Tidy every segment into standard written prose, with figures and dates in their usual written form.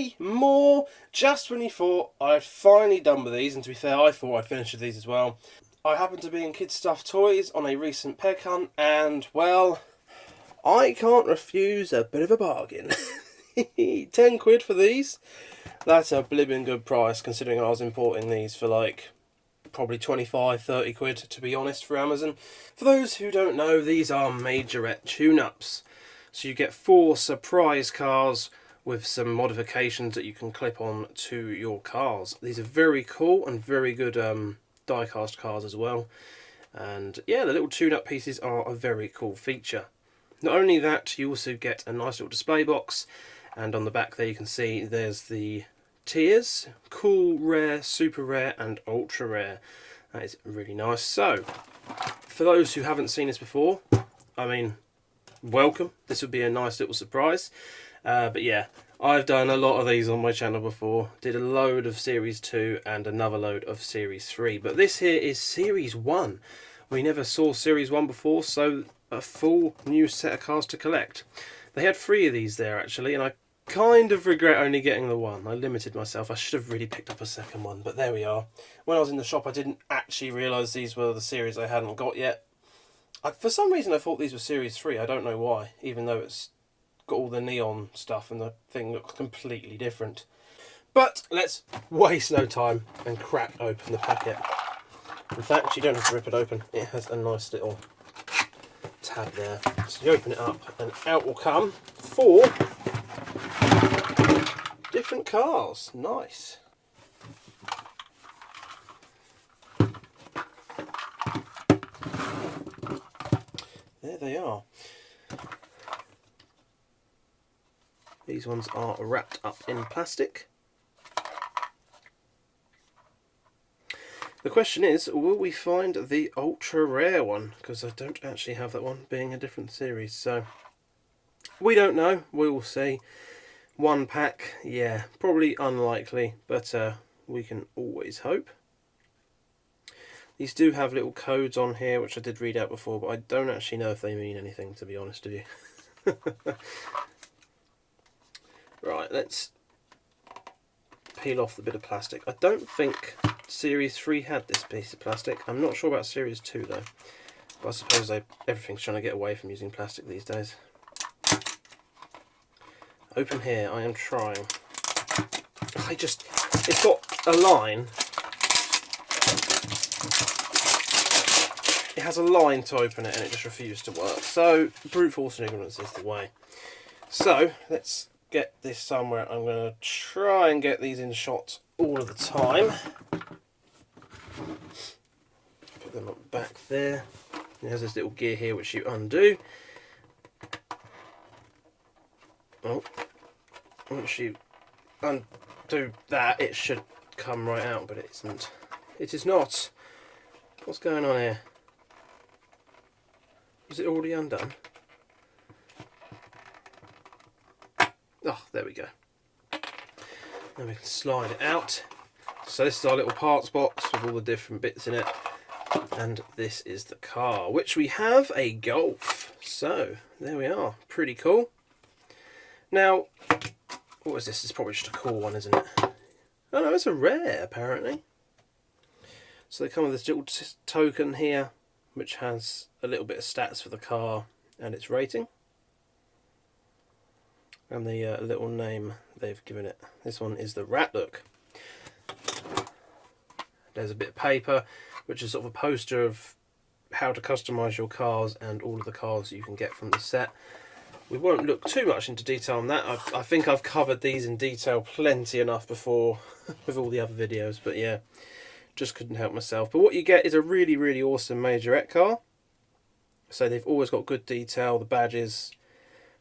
Yay! More! Just when you thought I'd finally done with these, and to be fair, I thought I'd finished with these as well. I happened to be in Kids Stuff Toys on a recent peg hunt, and, well, I can't refuse a bit of a bargain. 10 quid for these? That's a blibbing good price, considering I was importing these for like probably 25-30 quid, to be honest, for Amazon. For those who don't know, these are Majorette tune-ups. So you get 4 surprise cars with some modifications that you can clip on to your cars. These are very cool and very good die-cast cars as well. And yeah, the little tune-up pieces are a very cool feature. Not only that, you also get a nice little display box, and on the back there you can see there's the tiers: cool, rare, super rare and ultra rare. That is really nice. So for those who haven't seen this before, I mean, welcome. This would be a nice little surprise. But yeah, I've done a lot of these on my channel before. Did a load of Series 2 and another load of Series 3. But this here is Series 1. We never saw Series 1 before, so a full new set of cars to collect. They had 3 of these there actually, and I kind of regret only getting the one. I limited myself. I should have really picked up a second one, but there we are. When I was in the shop, I didn't actually realise these were the series I hadn't got yet. For some reason I thought these were Series 3, I don't know why, even though it's got all the neon stuff and the thing looks completely different. But let's waste no time and crack open the packet. In fact, you don't have to rip it open. It has a nice little tab there. So you open it up and out will come 4 different cars. Nice. There they are. These ones are wrapped up in plastic. The question is, will we find the ultra rare one? Because I don't actually have that one, being a different series. So we don't know. We will see. 1 pack, yeah, probably unlikely, but we can always hope. These do have little codes on here, which I did read out before, but I don't actually know if they mean anything, to be honest with you. Right, let's peel off the bit of plastic. I don't think Series 3 had this piece of plastic. I'm not sure about Series 2 though. But I suppose everything's trying to get away from using plastic these days. Open here, I am trying. It's got a line. It has a line to open it and it just refused to work. So, brute force and ignorance is the way. So, let's get this somewhere. I'm going to try and get these in shot all of the time. Put them up back there. There's this little gear here which you undo. Oh, once you undo that, it should come right out, but it isn't. It is not. What's going on here? Is it already undone? Oh, there we go. Then we can slide it out. So this is our little parts box with all the different bits in it. And this is the car, which we have a Golf. So, there we are. Pretty cool. Now, what is this? It's probably just a cool one, isn't it? Oh no, it's a rare, apparently. So they come with this little token here, which has a little bit of stats for the car and its rating. And the little name they've given it. This one is the Rat Look. There's a bit of paper, which is sort of a poster of how to customise your cars and all of the cars you can get from the set. We won't look too much into detail on that. I think I've covered these in detail plenty enough before with all the other videos, but yeah, just couldn't help myself. But what you get is a really, really awesome Majorette car. So they've always got good detail. The badges,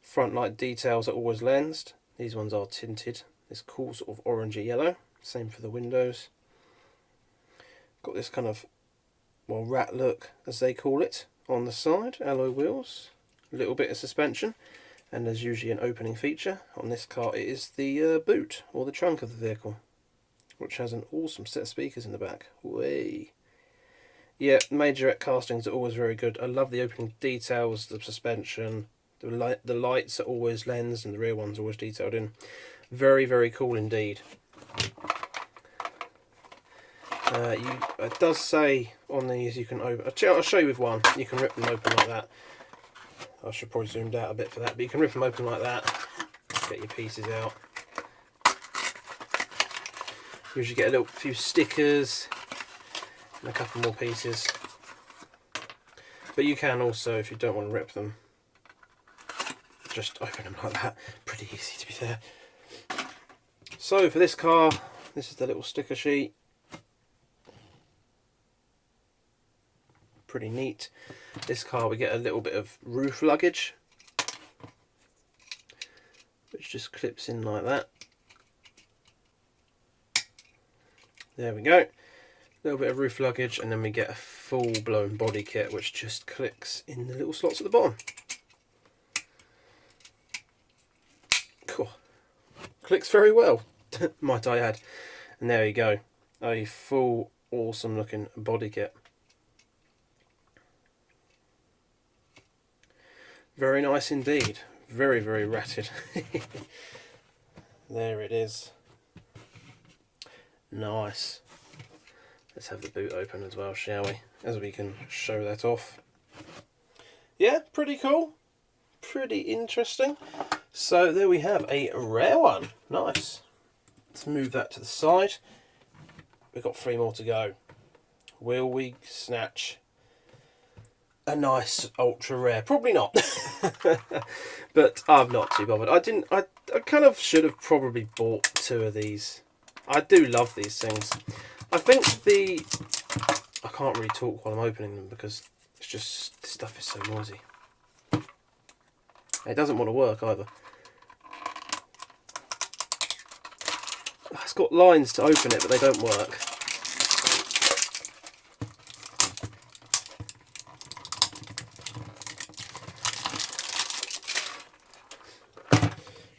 front light details are always lensed. These ones are tinted. This cool sort of orangey yellow. Same for the windows. Got this kind of, well, rat look, as they call it, on the side. Alloy wheels. A little bit of suspension. And there's usually an opening feature. On this car it is the boot, or the trunk of the vehicle, which has an awesome set of speakers in the back. Way. Yeah, Majorette castings are always very good. I love the opening details, the suspension, the lights are always lensed and the rear one's always detailed in. Very, very cool indeed. It does say on these you can open. I'll show you with one. You can rip them open like that. I should probably zoomed out a bit for that, but you can rip them open like that. Get your pieces out. Usually get a little few stickers and a couple more pieces. But you can also, if you don't want to rip them, just open them like that. Pretty easy, to be fair. So for this car, this is the little sticker sheet. Pretty neat. This car, we get a little bit of roof luggage, which just clips in like that. There we go. A little bit of roof luggage, and then we get a full-blown body kit, which just clicks in the little slots at the bottom. Cool. Clicks very well, might I add. And there you go. A full, awesome-looking body kit. Very nice indeed. Very, very ratted. There it is. Nice. Let's have the boot open as well, shall we? As we can show that off. Yeah, pretty cool. Pretty interesting. So there we have a rare one. Nice. Let's move that to the side. We've got 3 more to go. Will we snatch a nice ultra rare? Probably not. But I'm not too bothered. I kind of should have probably bought 2 of these. I do love these things. I think I can't really talk while I'm opening them because it's just, this stuff is so noisy. It doesn't want to work either. It's got lines to open it, but they don't work.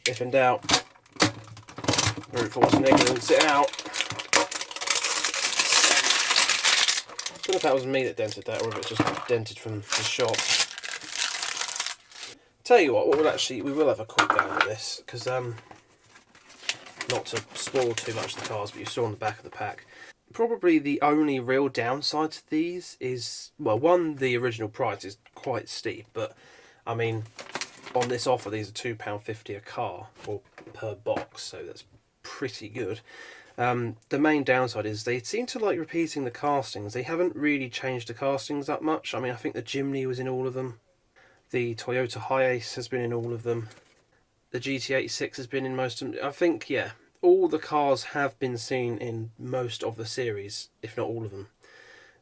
If in doubt, brute force and ignorance it out. I don't know if that was me that dented that, or if it's just dented from the shop. Tell you what, we will have a quick go at this, because not to spoil too much of the cars, but you saw on the back of the pack. Probably the only real downside to these is, well, one, the original price is quite steep, but I mean, on this offer, these are £2.50 a car, or per box, so that's pretty good. The main downside is they seem to like repeating the castings. They haven't really changed the castings that much. I mean, I think the Jimny was in all of them. The Toyota Hiace has been in all of them. The GT86 has been in most of them. I think, yeah, all the cars have been seen in most of the series, if not all of them.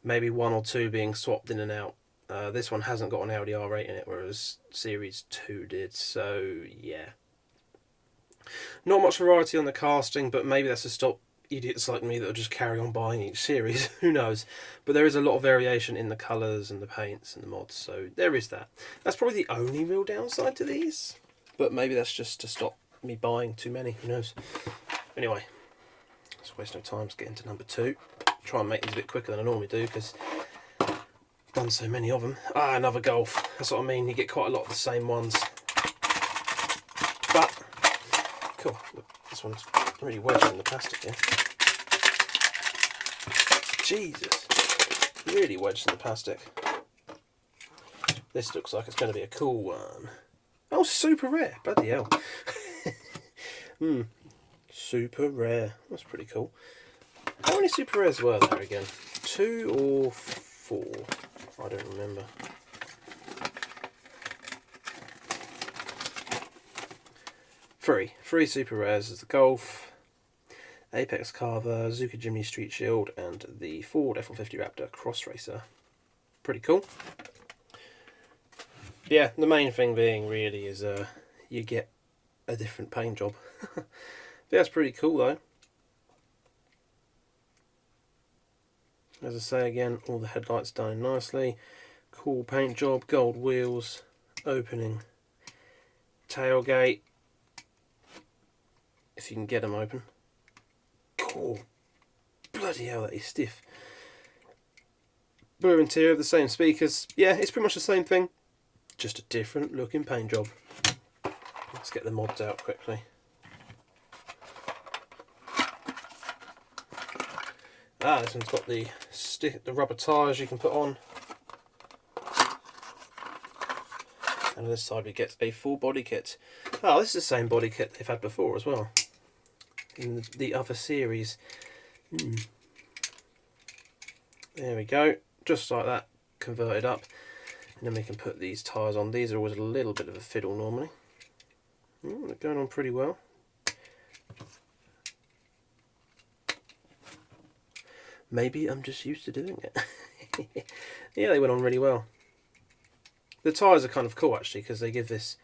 Maybe 1 or 2 being swapped in and out. This one hasn't got an Audi R8 in it, whereas Series 2 did, so yeah. Not much variety on the casting, but maybe that's to stop idiots like me that will just carry on buying each series. Who knows? But there is a lot of variation in the colours and the paints and the mods, so there is that. That's probably the only real downside to these, but maybe that's just to stop me buying too many. Who knows? Anyway, let's waste no time. Let's get into number 2. Try and make these a bit quicker than I normally do, because done so many of them. Ah, another Golf. That's what I mean. You get quite a lot of the same ones. But cool. Look, this one's really wedged in the plastic here. Jesus, really wedged in the plastic. This looks like it's going to be a cool one. Oh, super rare. Bloody hell. Super rare. That's pretty cool. How many super rares were there again? 2 or 4? I don't remember. 3 super rares is the Golf, Apex Carver, Zuka Jimny Street Shield, and the Ford F-150 Raptor Cross Racer. Pretty cool. Yeah, the main thing being really is you get a different paint job. That's pretty cool though. As I say again, all the headlights done nicely. Cool paint job, gold wheels, opening tailgate, if you can get them open. Cool. Bloody hell, that is stiff. Blue interior, the same speakers. Yeah, it's pretty much the same thing, just a different looking paint job. Let's get the mods out quickly. This one's got the rubber tyres you can put on. And on this side we get a full body kit. Oh, this is the same body kit they've had before as well, in the other series. There we go, just like that, converted up. And then we can put these tyres on. These are always a little bit of a fiddle normally. They're going on pretty well. Maybe I'm just used to doing it. Yeah, they went on really well. The tyres are kind of cool actually, because they give this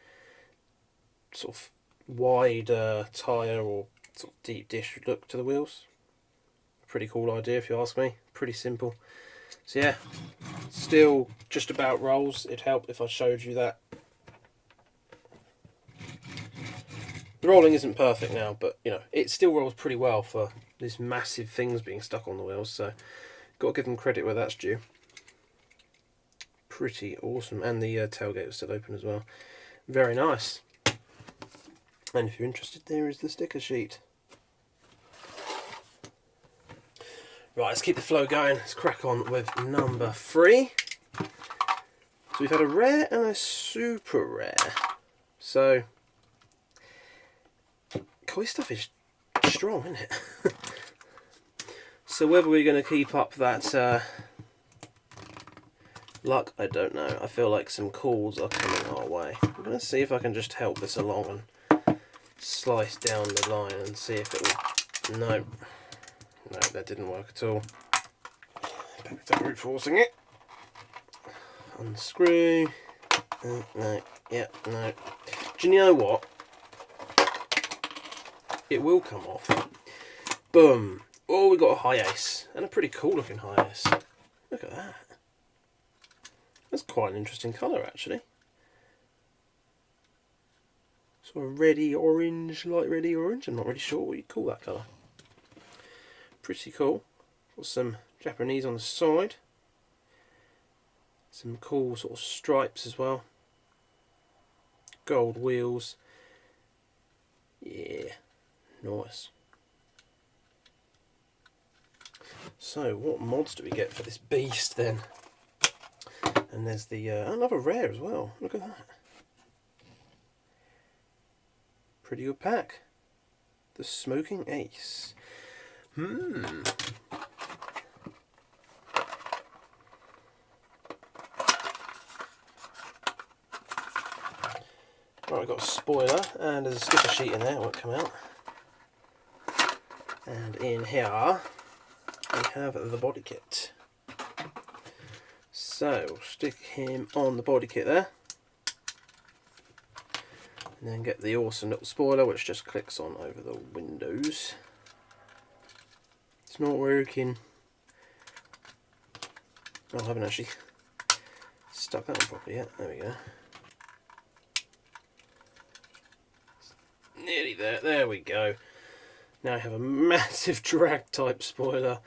sort of wide tyre or sort of deep dish look to the wheels. Pretty cool idea if you ask me. Pretty simple. So yeah, still just about rolls. It'd help if I showed you that. The rolling isn't perfect now, but you know, it still rolls pretty well for these massive things being stuck on the wheels, so got to give them credit where that's due. Pretty awesome. And the tailgate was still open as well. Very nice. And if you're interested, there is the sticker sheet. Right, let's keep the flow going. Let's crack on with number 3. So we've had a rare and a super rare. So, cool, this stuff is strong, isn't it? So whether we're going to keep up that luck, I don't know. I feel like some calls are coming our way. I'm going to see if I can just help this along and slice down the line and see if it will... No, that didn't work at all. Back to brute forcing it. Unscrew. No, yeah, no. Do you know what? It will come off. Boom. Oh, we got a high ace. And a pretty cool looking high ace. Look at that. That's quite an interesting colour actually. Sort of reddy orange, light reddy orange. I'm not really sure what you'd call that colour. Pretty cool. Got some Japanese on the side. Some cool sort of stripes as well. Gold wheels. Yeah, nice. So what mods do we get for this beast then? And there's the another rare as well. Look at that. Pretty good pack. The Smoking Ace. Right, we've got a spoiler and there's a sticker sheet in there, it won't come out. And in here we have the body kit. So we'll stick him on the body kit there. And then get the awesome little spoiler which just clicks on over the windows. It's not working. Oh, I haven't actually stuck that on properly yet. There we go. Nearly there. There we go. Now I have a massive drag type spoiler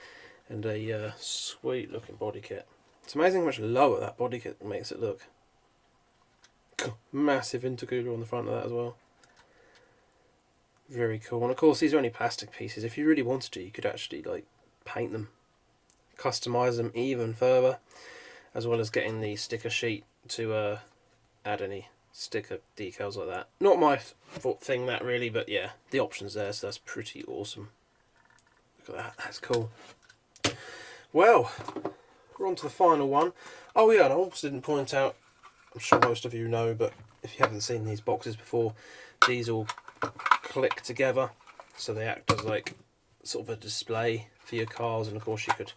and a sweet looking body kit. It's amazing how much lower that body kit makes it look. Massive intercooler on the front of that as well. Very cool. And of course these are only plastic pieces. If you really wanted to, you could actually like paint them, customize them even further, as well as getting the sticker sheet to add any sticker decals like that. Not my thing that really, but yeah, the option's there, so that's pretty awesome. Look at that, that's cool. Well, we're on to the final one. Oh yeah, and I also didn't point out, I'm sure most of you know, but if you haven't seen these boxes before, these all click together, so they act as like sort of a display for your cars, and of course you could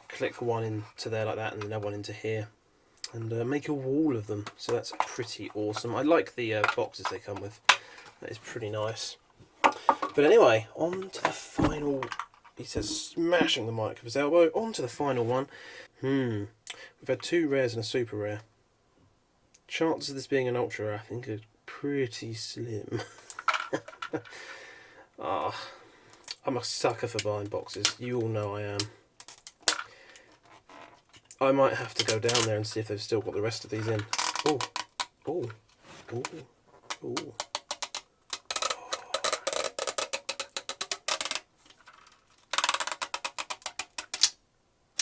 click one into there like that and another one into here and make a wall of them, so that's pretty awesome. I like the boxes they come with, that is pretty nice. But anyway, on to the final. He says smashing the mic with his elbow. On to the final one. We've had 2 rares and a super rare. Chances of this being an ultra rare I think are pretty slim. I'm a sucker for buying boxes. You all know I am. I might have to go down there and see if they've still got the rest of these in. Oh, oh, oh, oh.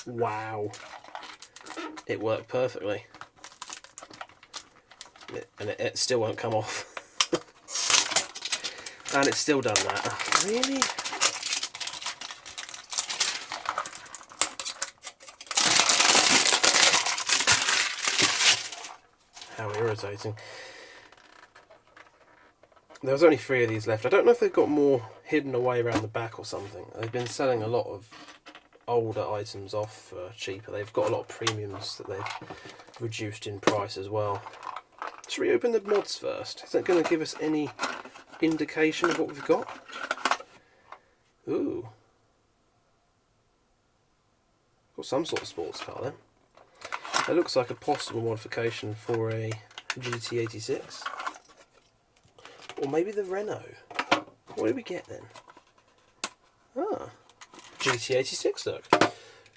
Wow. It worked perfectly. And it still won't come off. And it's still done that. Really? How irritating. There was only 3 of these left. I don't know if they've got more hidden away around the back or something. They've been selling a lot of older items off for cheaper. They've got a lot of premiums that they've reduced in price as well. Should we open the mods first? Is that going to give us any indication of what we've got? Ooh. Got some sort of sports car then. It looks like a possible modification for a GT86. Or maybe the Renault. What do we get then? Ah, GT86 look.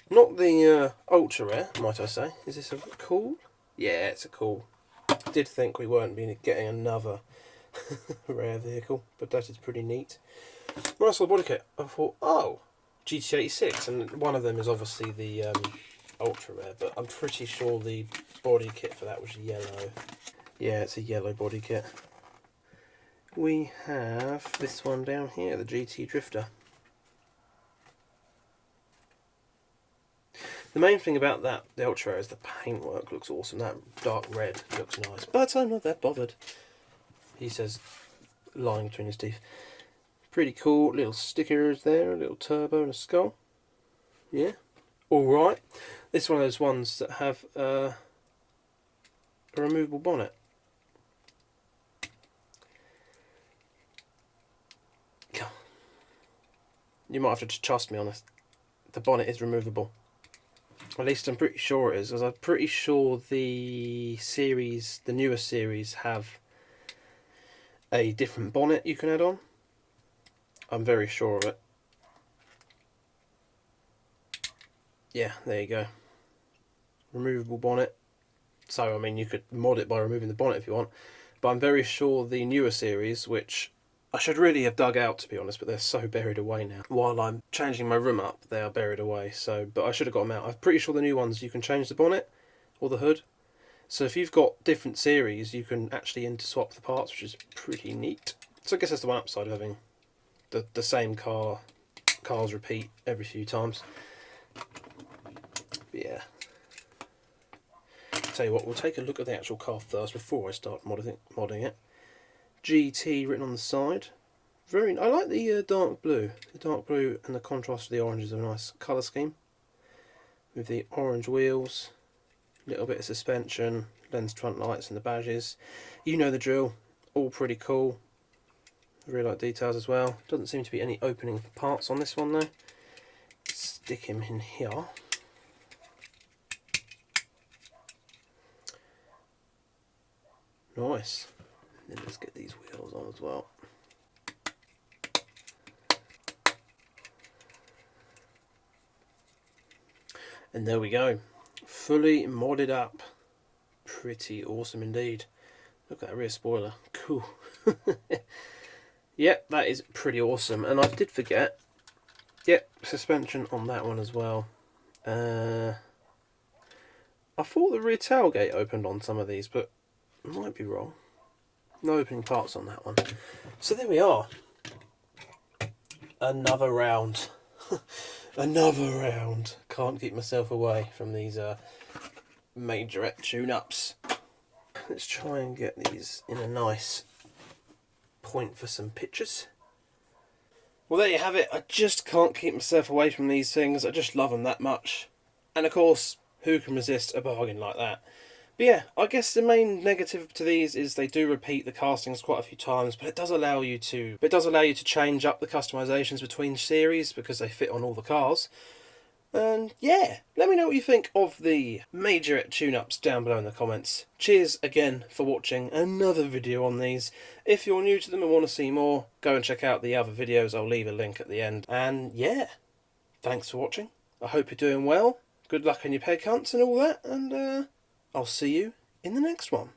Not the ultra rare, might I say. Is this a cool? Yeah, it's a cool. I did think we weren't getting another rare vehicle, but that is pretty neat. When I saw the body kit, I thought, oh, GT86, and one of them is obviously the ultra rare, but I'm pretty sure the body kit for that was yellow. Yeah, it's a yellow body kit. We have this one down here, the GT Drifter. The main thing about that, the ultra rare, is the paintwork looks awesome. That dark red looks nice, but I'm not that bothered. He says, lying between his teeth. Pretty cool little stickers there, a little turbo and a skull. Yeah, alright. This is one of those ones that have a removable bonnet. You might have to just trust me on this. The bonnet is removable. At least I'm pretty sure it is, because I'm pretty sure the newer series have a different bonnet you can add on. I'm very sure of it. Yeah, there you go. Removable bonnet. So, I mean, you could mod it by removing the bonnet if you want. But I'm very sure the newer series, which I should really have dug out, to be honest, but they're so buried away now. While I'm changing my room up, they are buried away. But I should have got them out. I'm pretty sure the new ones, you can change the bonnet or the hood. So if you've got different series, you can actually interswap the parts, which is pretty neat. So I guess that's the one upside of having the same cars repeat every few times. But yeah. Tell you what, we'll take a look at the actual car first before I start modding it. GT written on the side. I like the dark blue. The dark blue and the contrast of the orange is a nice colour scheme. With the orange wheels, little bit of suspension, lensed front lights and the badges. You know the drill. All pretty cool. Really like details as well. Doesn't seem to be any opening parts on this one though. Stick him in here. Nice. And then let's get these wheels on as well. And there we go. Fully modded up. Pretty awesome indeed. Look at that rear spoiler. Cool. Yep, that is pretty awesome. And I did forget. Yep, suspension on that one as well. I thought the rear tailgate opened on some of these, but I might be wrong. No opening parts on that one. So there we are. Another round. Another round. Can't keep myself away from these Majorette tune-ups. Let's try and get these in a nice point for some pictures. Well, there you have it. I just can't keep myself away from these things. I just love them that much. And of course, who can resist a bargain like that? But yeah, I guess the main negative to these is they do repeat the castings quite a few times, but it does allow you to change up the customizations between series because they fit on all the cars. And yeah, let me know what you think of the Majorette tune-ups down below in the comments. Cheers again for watching another video on these. If you're new to them and want to see more, go and check out the other videos. I'll leave a link at the end. And yeah, thanks for watching. I hope you're doing well. Good luck on your peg hunts and all that, and I'll see you in the next one.